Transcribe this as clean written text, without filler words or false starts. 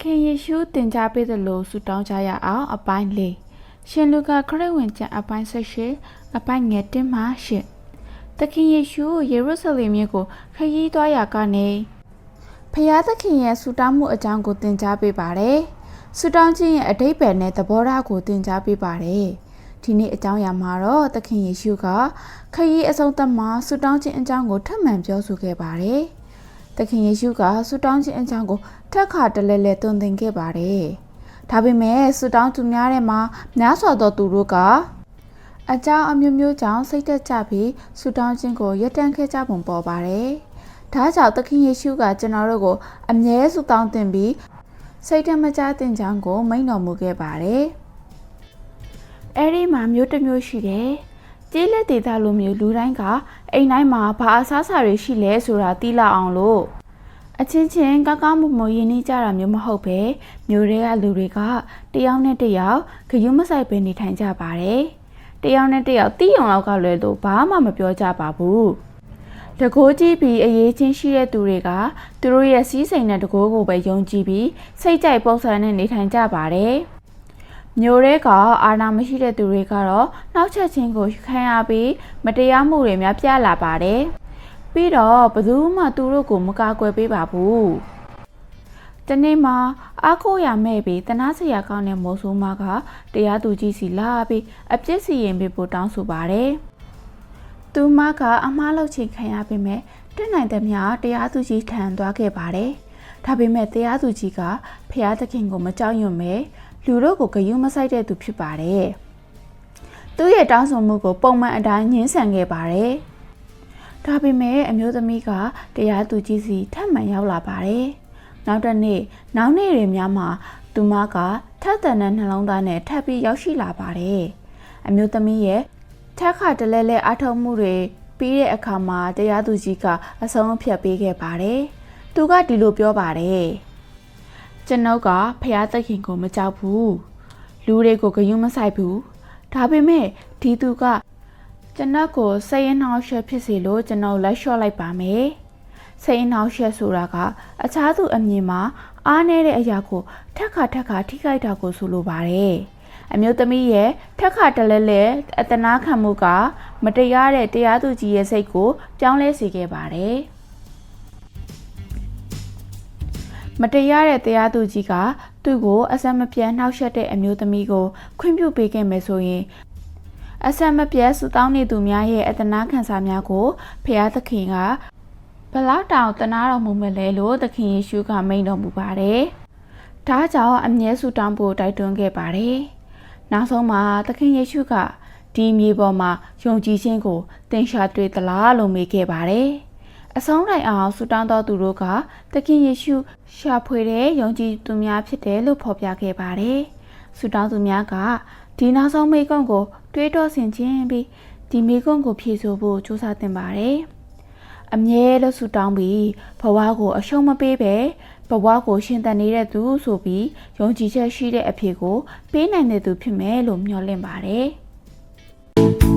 ခင်ယေရှုတင်ကြပေးသလိုဆုတောင်းကြရအောင်အပိုင်း၄ရှင်လူကာခရစ်ဝင်ကျမ်းအပိုင်း၁၈အပိုင်းငယ်၁မှ၈သခင်ယေရှုယေရုရှလင်မြို့ကိုခရီးသွားရာကနေဖျားသခင်ရဲ့ဆုတောင်းမှုအကြောင်းကိုတင်ကြပေးပါတယ်ဆုတောင်းခြင်းရဲ့အဓိပ္ပာယ်နဲ့သဘောထားကိုတင်ကြပေးပါတယ်ဒီနေ့အကြောင်းအရာမှာတော့သခင်ယေရှုကခရီးအဆုံးသတ်မှာဆုတောင်းခြင်းအကြောင်းကိုထပ်မံပြောဆိုခဲ့ပါတယ်သခင်ယေရှုကဆုတောင်းခြင်းအကြောင်းကိုထပ်ခါတလဲလဲသွန်သင်ခဲ့ပါတယ်။ဒါပေမဲ့ဆုတောင်းသူများထဲမှာများစွာသောသူတို့ကအကြောင်းအမျိုးမျိုးကြောင့်စိတ်သက်ကြပြီးဆုတောင်းခြင်းကိုရပ်တန့်ခဲ့ကြပုံပေါ်ပါတယ်။ဒါကြောင့်သခင်ယေရှုကကျွန်တော်တို့ကိုအမြဲဆုတောင်းသင်ပြီးစိတ်ဓာတ်မကျသင်ကြောင်းကိုမိန့်တော်မူခဲ့ပါတယ်။အဲဒီမှာမျိုးတစ်မျိုးရှိတယ်။ကျေးလက်ဒေသလိုမျိုးလူတိုင်းကအိမ်တိုင်းမှာဘာအစားအစာတွေရှိလဲဆိုတာသိလာအောင်လို့အချင်းချင်းကောင်းမွန်ရင်းနှီးကြတာမျိုးမဟုတ်ပဲမျိုးတွေကလူတွေကတယောက်နဲ့တယောက်ဂရုမစိုက်ပဲနေထိုင်ကြပါတယ်။တယောက်နဲ့တယောက်တီးရုံလောက်ကလွယ်လို့ဘာမှမပြောကြပါဘူး။တကိုးကြည့်ပြီးအရေးချင်းရှိတဲ့သူတွေကသူတို့ရဲ့စီးစိမ်တဲ့တကိုးကိုပဲယုံကြည်ပြီးစိတ်ကြိုက်ပုံစံနဲ့နေထိုင်ကြပါတယ်။မျိုးတွေကအာဏာမရှိတဲ့သူတွေကတော့နောက်ချက်ချင်းကိုခံရပြီးမတရားမှုတွေများပြလာပါတယ်။ပြီးတော့ဘယ်သူမှသူတို့ကိုမကာကွယ်ပေးပါဘူး။တနေ့မှာအားကိုးရမဲ့ပြီးတနာစရာကောင်းတဲ့မိုးဆိုးမကတရားသူကြီးစီလာပြီးအပြစ်စီရင်ပေးဖို့တောင်းဆိုပါတယ်။သူမကအမှားလုပ်ချင်ခံရပေမဲ့တက်နိုင်တဲ့များတရားသူကြီးထံသွားခဲ့ပါတယ်။ဒါပေမဲ့တရားသူကြီးကဖျားသခင်ကိုမကြောက်ရွံ့ပဲလူတို့ကိုဂရုမစိုက်တဲ့သူဖြစ်ပါတယ်။သူ့ရဲ့တောင်းဆိုမှုကိုပုံမှန်အတိုင်းငြင်းဆန်ခဲ့ပါတယ်။ဒါပေမဲ့အမျိုးသမီးကတရားသူကြီးစီထပ်မံရောက်လာပါတယ်။နောက်နေ့တွေများမှာသူမကထပ်တန်တဲ့နှလုံးသားနဲ့ထပ်ပြီးရောက်ရှိလာပါတယ်။အမျိုးသမီးရဲ့ထက်ခါတလဲလဲအထောက်မှုတွေပြီးတဲ့အခါမှာတရားသူကြီးကအဆုံးအဖြတ်ပေးခဲ့ပါတယ်။သူကဒီလိုပြောပါတယ်။ကျွန်ုပ်ကဖျားသခင်ကိုမကြောက်ဘူး။လူတွေကိုဂရုမစိုက်ဘူး။ဒါပေမဲ့ဒီသူကကျွန်တော်ကိုစိတ်ရနှောက်ယှက်ဖြစ်စေလို့ကျွန်တော်လက်လျှော့လိုက်ပါမယ်။စိတ်ရနှောက်ယှက်ဆိုတာကအခြားသူအမြင်မှာအားနည်းတဲ့အရာကိုထက်ခါထိခိုက်တာကိုဆိုလိုပါတယ်။အမျိုးသမီးရဲ့ထက်ခါတလဲလဲအတနာခံမှုကမတရားတဲ့တရားသူကြီးရဲ့စိတ်ကိုပြောင်းလဲစေခဲ့ပါတယ်။မတရားတဲ့တရားသူကြီးကသူ့ကိုအစမပြတ်နှောက်ယှက်တဲ့အမျိုးသမီးကိုခွင့်ပြုပေးခဲ့မယ်ဆိုရင်အဆက်မပြတ်ဆုတောင်းနေသူများရဲ့အတနာခံစားများကိုဖျားသခင်ကဘလောက်တောင်တနာတော်မူမလဲလို့သခင်ယေရှုကမိန့်တော်မူပါတယ်။ဒါကြောင့်အမြဲဆုတောင်းဖို့တိုက်တွန်းခဲ့ပါတယ်။နောက်ဆုံးမှာသခင်ယေရှုကဒီမြေပေါ်မှာယုံကြည်ခြင်းကိုသင်ရှာတွေ့သလားလို့မေးခဲ့ပါတယ်။အဆုံးတိုင်အောင်ဆုတောင်းတော်သူတို့ကသခင်ယေရှုရှာဖွေတဲ့ယုံကြည်သူများဖြစ်တယ်လို့ဖော်ပြခဲ့ပါတယ်။ဆုတောင်းသူများကဒီနောက်ဆုံးမေကွန်းကိုတွေးတောဆင်ခြင်ပြီးဒီမေကွန်းကိုဖြေဆိုဖို့စူးစမ်းသင့်ပါတယ်။အမြဲလို့ဆုတောင်းပြီးဘဝကိုအရှုံးမပေးပဲဘဝကိုရှင်သန်နေတဲ့သူဆိုပြီးယုံကြည်ချက်ရှိတဲ့အဖြေကိုပေးနိုင်တဲ့သူဖြစ်မယ်လို့မျှော်လင့်ပါတယ်။